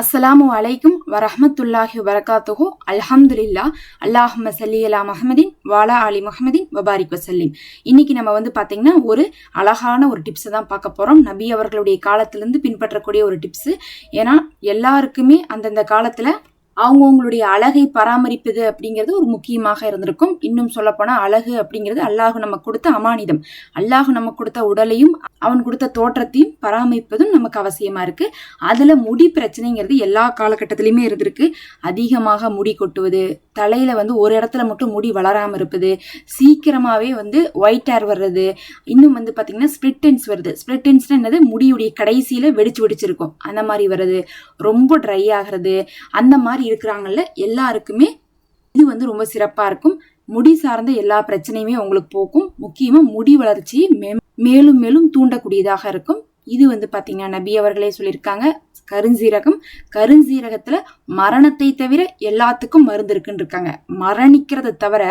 அஸ்ஸலாமு அலைக்கும் வரஹ்மத்துல்லாஹி வபரகாத்துஹு. அல்ஹம்துலில்லா. அல்லாஹும்ம ஸல்லி அலா முஹம்மதின் வஅலா ஆலி முஹம்மதின் வபாரிக் வஸல்லிம். இன்னைக்கு நம்ம பாத்தீங்கன்னா ஒரு அழகான ஒரு டிப்ஸ் தான் பார்க்க போறோம். நபி அவர்களுடைய காலத்திலிருந்து பின்பற்றக்கூடிய ஒரு டிப்ஸ். ஏன்னா எல்லாருக்குமே அந்தந்த காலத்துல அவங்கவுங்களுடைய அழகை பராமரிப்பது அப்படிங்கிறது ஒரு முக்கியமாக இருந்திருக்கும். இன்னும் சொல்ல போனா அழகு அப்படிங்கிறது அல்லாஹ் நமக்கு கொடுத்த அமானிதம். அல்லாஹ் நமக்கு கொடுத்த உடலையும் அவன் கொடுத்த தோற்றத்தையும் பராமரிப்பதும் நமக்கு அவசியமா இருக்கு. அதுல முடி பிரச்சனைங்கிறது எல்லா காலகட்டத்திலயுமே இருந்திருக்கு. அதிகமாக முடி கொட்டுவது, தலையில ஒரு இடத்துல மட்டும் முடி வளராம இருப்பது, சீக்கிரமாவே ஒயிட் ஹேர் வர்றது, இன்னும் பாத்தீங்கன்னா ஸ்பிளிட் எண்ட்ஸ் வருது. ஸ்பிளிட் எண்ட்ஸ்னா என்னது? முடியுடைய கடைசியில வெடிச்சிருக்கும், அந்த மாதிரி வருது. ரொம்ப ட்ரை ஆகிறது, அந்த மாதிரி இருக்கிறாங்கல்ல, எல்லாருக்குமே இது ரொம்ப சிறப்பா இருக்கும். முடி சார்ந்த எல்லா பிரச்சனையுமே உங்களுக்கு போக்கும். முக்கியமா முடி வளர்ச்சியை மேலும் மேலும் தூண்டக்கூடியதாக இருக்கும். இது பாத்தீங்கன்னா நபி அவர்களே சொல்லியிருக்காங்க, கருஞ்சீரகத்துல மரணத்தை தவிர எல்லாத்துக்கும் மருந்து இருக்குன்னு இருக்காங்க. மரணிக்கிறத தவிர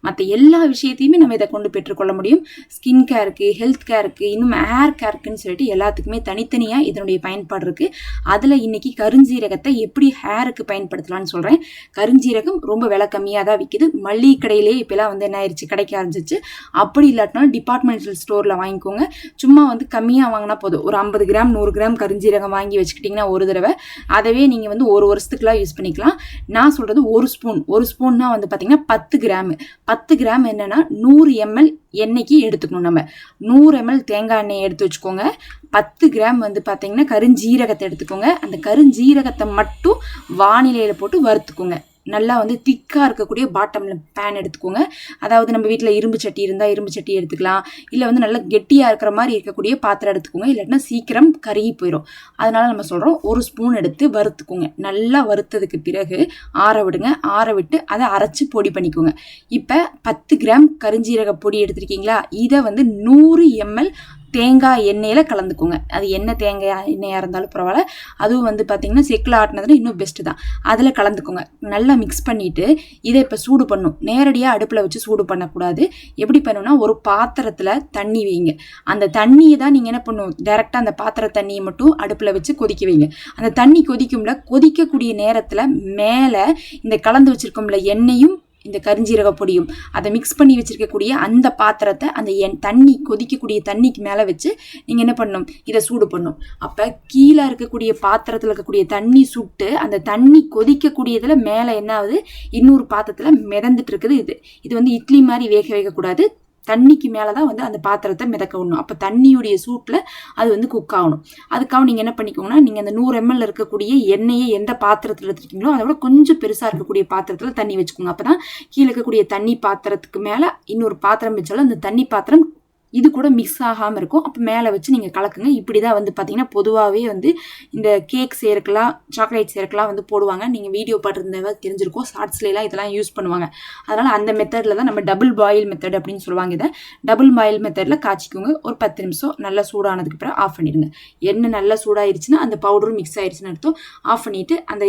மற்ற எல்லா விஷயத்தையுமே நம்ம இதை கொண்டு பெற்றுக்கொள்ள முடியும். ஸ்கின் கேருக்கு, ஹெல்த் கேருக்கு, இன்னும் ஹேர் கேருக்குன்னு சொல்லிட்டு எல்லாத்துக்குமே தனித்தனியா இதனுடைய பயன்பாடு இருக்கு. அதுல இன்னைக்கு கருஞ்சீரகத்தை எப்படி ஹேருக்கு பயன்படுத்தலாம்னு சொல்றேன். கருஞ்சீரகம் ரொம்ப விலை கம்மியா தான் விற்குது. மல்லிகை கடையிலே இப்பெல்லாம் என்ன ஆயிடுச்சு, கிடைக்க ஆரம்பிச்சிச்சு. அப்படி இல்லாட்டினாலும் டிபார்ட்மெண்டல் ஸ்டோர்ல வாங்கிக்கோங்க. சும்மா கம்மியா வாங்கினா போதும். ஒரு 50 கிராம் 100 கிராம் கருஞ்சீரகம் வாங்கி வச்சுக்கிட்டீங்கன்னா ஒரு தடவை அதவே நீங்க ஒரு வருஷத்துக்குலாம் யூஸ் பண்ணிக்கலாம். நான் சொல்றது ஒரு ஸ்பூன்னா பாத்தீங்கன்னா 10 கிராம் என்னன்னா 100 ml எண்ணெய்க்கு எடுத்துக்கணும். நம்ம 100 ml தேங்காய் எண்ணெய் எடுத்து வச்சுக்கோங்க. 10 கிராம் பாத்தீங்கன்னா கருஞ்சீரகத்தை எடுத்துக்கோங்க. அந்த கருஞ்சீரகத்தை மட்டும் வானிலையில போட்டு வறுத்துக்கோங்க. நல்லா திக்கா இருக்கக்கூடிய பாட்டம்ல பேன் எடுத்துக்கோங்க. அதாவது நம்ம வீட்டுல இரும்பு சட்டி இருந்தா இரும்பு சட்டி எடுத்துக்கலாம். இல்ல நல்லா கெட்டியா இருக்கிற மாதிரி இருக்கக்கூடிய பாத்திரம் எடுத்துக்கோங்க. இல்லாட்டினா சீக்கிரம் கருகி போயிடும். அதனால நம்ம சொல்றோம், ஒரு ஸ்பூன் எடுத்து வறுத்துக்கோங்க. நல்லா வறுத்ததுக்கு பிறகு ஆற விடுங்க. ஆற விட்டு அதை அரைச்சு பொடி பண்ணிக்கோங்க. இப்ப 10 கிராம் கருஞ்சீரக பொடி எடுத்திருக்கீங்களா, இதை 100 ml தேங்காய் எண்ணெயில கலந்துக்கோங்க. அது என்ன தேங்காய் எண்ணெயா இருந்தாலும் பரவாயில்ல. அதுவும் பாத்தீங்கன்னா செக்கில் ஆட்டினதுல இன்னும் பெஸ்ட் தான். அதுல கலந்துக்கோங்க. நல்லா மிக்ஸ் பண்ணிட்டு இதை இப்ப சூடு பண்ணும். நேரடியா அடுப்புல வச்சு சூடு பண்ணக்கூடாது. எப்படி பண்ணணும்னா, ஒரு பாத்திரத்துல தண்ணி வைங்க. அந்த தண்ணியை தான் நீங்க என்ன பண்ணும், டைரக்டா அந்த பாத்திர தண்ணியை மட்டும் அடுப்புல வச்சு கொதிக்க வைங்க. அந்த தண்ணி கொதிக்கும்ல, கொதிக்கக்கூடிய நேரத்துல மேல இந்த கலந்து வச்சிருக்கோம்ல எண்ணெயும் இந்த கருஞ்சீரக பொடியும் அதை மிக்ஸ் பண்ணி வச்சிருக்கக்கூடிய அந்த பாத்திரத்தை அந்த தண்ணி கொதிக்கக்கூடிய தண்ணிக்கு மேல வச்சு நீங்க என்ன பண்ணணும், இதை சூடு பண்ணும். அப்ப கீழே இருக்கக்கூடிய பாத்திரத்துல இருக்கக்கூடிய தண்ணி சுட்டு அந்த தண்ணி கொதிக்கக்கூடியதுல மேல என்ன ஆகுது, இன்னொரு பாத்திரத்துல மிதந்துட்டு இருக்குது. இது இட்லி மாதிரி வேக வைக்கக்கூடாது. தண்ணிக்கு மேலதான் அந்த பாத்திரத்தை மிதக்க விடணும். அப்ப தண்ணியுடைய சூட்ல அது குக் ஆகணும். அதுக்காக நீங்க என்ன பண்ணிக்கோங்கன்னா, நீங்க அந்த 100 ml இருக்கக்கூடிய எண்ணெயை எந்த பாத்திரத்துல எடுத்துருக்கீங்களோ அதை விட கொஞ்சம் பெருசா இருக்கக்கூடிய பாத்திரத்துல தண்ணி வச்சுக்கோங்க. அப்பதான் கீழே இருக்கக்கூடிய தண்ணி பாத்திரத்துக்கு மேல இன்னொரு பாத்திரம் வச்சாலும் அந்த தண்ணி பாத்திரம் இது கூட மிக்ஸ் ஆகாம இருக்கும். அப்ப மேல வச்சு நீங்க கலக்குங்க. இப்படிதான் பாத்தீங்கன்னா பொதுவாவே இந்த கேக் செய்யறதுலாம், சாக்லேட் செய்யறதுலாம் போடுவாங்க. நீங்க வீடியோ பார்த்துருந்தா தெரிஞ்சிருக்கும். ஷார்ட்ஸ்ல எல்லாம் இதெல்லாம் யூஸ் பண்ணுவாங்க. அதனால அந்த மெத்தட்ல தான் நம்ம டபுள் பாயில் மெத்தட் அப்படின்னு சொல்லுவாங்க. இதை டபுள் பாயில் மெத்தட்ல காய்ச்சிக்கோங்க. ஒரு 10 நிமிஷம் நல்லா சூடானதுக்கு பிறகு ஆஃப் பண்ணிடுங்க. எண்ணெய் நல்லா சூடாயிருச்சுன்னா அந்த பவுடரும் மிக்ஸ் ஆயிடுச்சுன்னு அர்த்தம். ஆஃப் பண்ணிட்டு அந்த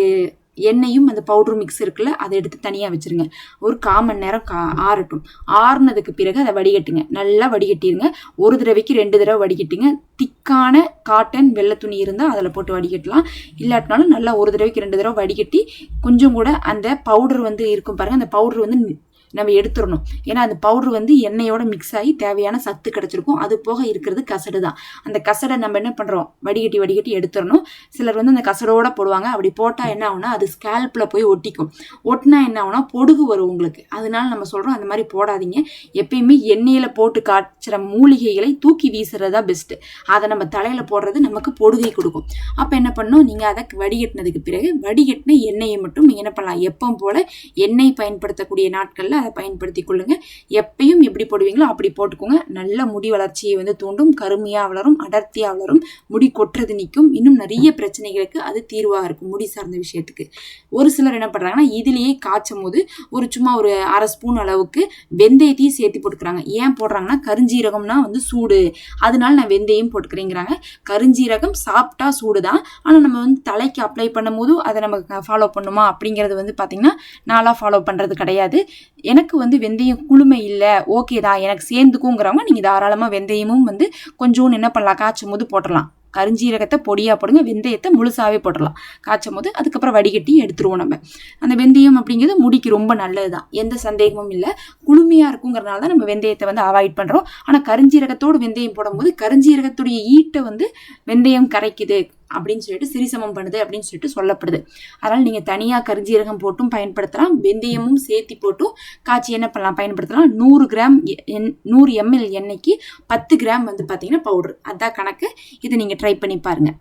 எண்ணெயும் அந்த பவுடர் மிக்ஸ் இருக்குல்ல, அதை எடுத்து தனியா வச்சிருங்க. ஒரு 1/4 மணி நேரம் ஆறட்டும். ஆறுனதுக்கு பிறகு அதை வடிகட்டுங்க. நல்லா வடிகட்டிருங்க. ஒரு தடவைக்கு 2 தடவை வடிகட்டுங்க. திக்கான காட்டன் வெள்ளை துணி இருந்தா அதுல போட்டு வடிகட்டலாம். இல்லாட்டினாலும் நல்லா ஒரு தடவைக்கு 2 தடவை வடிகட்டி கொஞ்சம் கூட அந்த பவுடர் இருக்கும் பாருங்க, அந்த பவுடர் நம்ம எடுத்துடணும். ஏன்னா அந்த பவுடர் எண்ணெயோட மிக்ஸ் ஆகி தேவையான சத்து கிடைச்சிருக்கும். அது போக இருக்கிறது கசடு தான். அந்த கசடை நம்ம என்ன பண்றோம், வடிகட்டி எடுத்துடணும். சிலர் அந்த கசடோட போடுவாங்க. அப்படி போட்டா என்ன ஆகும்னா, அது ஸ்கேல்ப்ல போய் ஒட்டிக்கும். ஒட்டினா என்ன ஆகும்னா பொடுகு வரும் உங்களுக்கு. அதனால நம்ம சொல்றோம், அந்த மாதிரி போடாதீங்க. எப்பயுமே எண்ணெயில போட்டு காய்ச்சுற மூலிகைகளை தூக்கி வீசுறதா பெஸ்ட். அதை நம்ம தலையில போடுறது நமக்கு பொடுகை கொடுக்கும். அப்ப என்ன பண்ணணும், நீங்க அதை வடிகட்டினதுக்கு பிறகு வடிகட்டின எண்ணெயை மட்டும் நீங்க என்ன பண்ணலாம், எப்பவும் போல எண்ணெய் பயன்படுத்தக்கூடிய நாட்கள்ல அதை பயன்படுத்திக் கொள்ளுங்க. எப்பயும் எப்படி போடுவீங்களோ அப்படி போட்டுக்கோங்க. நல்ல முடி வளர்ச்சியை தூண்டும். கருமையா வளரும், அடர்த்தியா வளரும், முடி கொட்டுறது நிற்கும். இன்னும் நிறைய பிரச்சனைகளுக்கு அது தீர்வா இருக்கும். முடி சார்ந்த விஷயத்துக்கு ஒரு சிலர் என்ன பண்றாங்கன்னா, இதுலயே காய்ச்சும் போது சும்மா ஒரு 1/2 ஸ்பூன் அளவுக்கு வெந்தயத்தையும் சேர்த்து போட்டுக்கிறாங்க. ஏன் போடுறாங்கன்னா, கருஞ்சீரகம்னா சூடு, அதனால நான் வெந்தயம் போட்டுக்கிறேங்கிறாங்க. கருஞ்சீரகம் சாப்பிட்டா சூடுதான். ஆனா நம்ம தலைக்கு அப்ளை பண்ணும் போது அதை நம்ம ஃபாலோ பண்ணுமா அப்படிங்கிறது பாத்தீங்கன்னா நான்லாம் ஃபாலோ பண்றது கிடையாது. எனக்கு வெந்தயம் குளுமை இல்லை, ஓகே தான், எனக்கு சேர்ந்துக்குங்கிறவங்க நீங்கள் தாராளமாக வெந்தயமும் கொஞ்சோன்னு என்ன பண்ணலாம், காய்ச்சும் போது போட்டலாம். கருஞ்சீரகத்தை பொடியாக போடுங்க, வெந்தயத்தை முழுசாகவே போடலாம் காய்ச்சும் போது. அதுக்கப்புறம் வடிகட்டி எடுத்துருவோம் நம்ம. அந்த வெந்தயம் அப்படிங்கிறது முடிக்கு ரொம்ப நல்லது தான், எந்த சந்தேகமும் இல்லை. குளுமையாக இருக்குங்கிறதுனால தான் நம்ம வெந்தயத்தை வந்து அவாய்ட் பண்ணுறோம். ஆனால் கருஞ்சீரகத்தோடு வெந்தயம் போடும்போது கருஞ்சீரகத்துடைய ஈட்டை வந்து வெந்தயம் கரைக்குது அப்படின்னு சொல்லிட்டு சரிசமம் பண்ணுது அப்படின்னு சொல்லிட்டு சொல்லப்படுது. அதனால் நீங்கள் தனியாக கருஞ்சீரகம் போட்டும் பயன்படுத்தலாம், வெந்தயமும் சேர்த்தி போட்டும் காய்ச்சி என்ன பண்ணலாம் பயன்படுத்தலாம். 100 கிராம் 100 ml எண்ணெய்க்கு 10 கிராம் வந்து பார்த்தீங்கன்னா பவுடர், அதான் கணக்கு. இதை நீங்கள் ட்ரை பண்ணி பாருங்கள்.